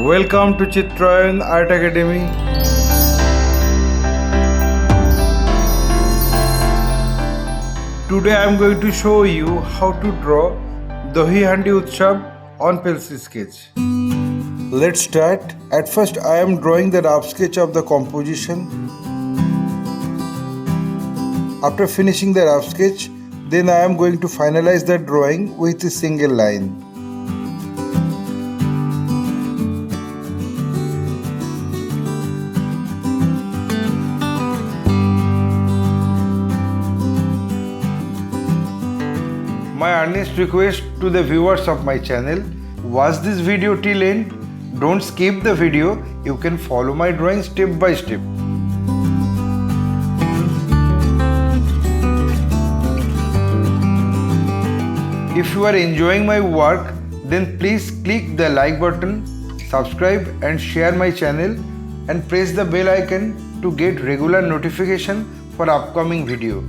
Welcome to Chitrayan Art Academy. Today I am going to show you how to draw Dahi Handi Utsav on pencil sketch. Let's start. At first I am drawing the rough sketch of the composition. After finishing the rough sketch, then I am going to finalize the drawing with a single line. My earnest request to the viewers of my channel, watch this video till end. Don't skip the video. You can follow my drawing step by step. If you are enjoying my work, then please click the like button, subscribe and share my channel and press the bell icon to get regular notification for upcoming video.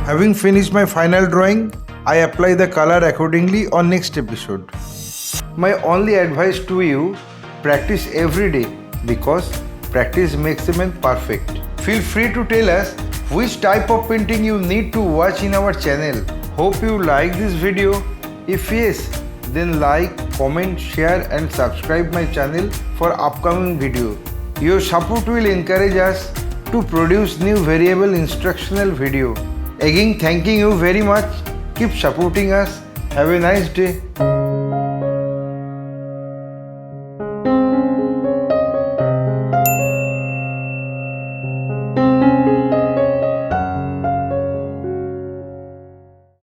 Having finished my final drawing, I apply the color accordingly on next episode. My only advice to you, practice every day because practice makes a man perfect. Feel free to tell us which type of painting you need to watch in our channel. Hope you like this video. If yes, then like, comment, share and subscribe my channel for upcoming video. Your support will encourage us to produce new variable instructional video. Again, thanking you very much. Keep supporting us. Have a nice day.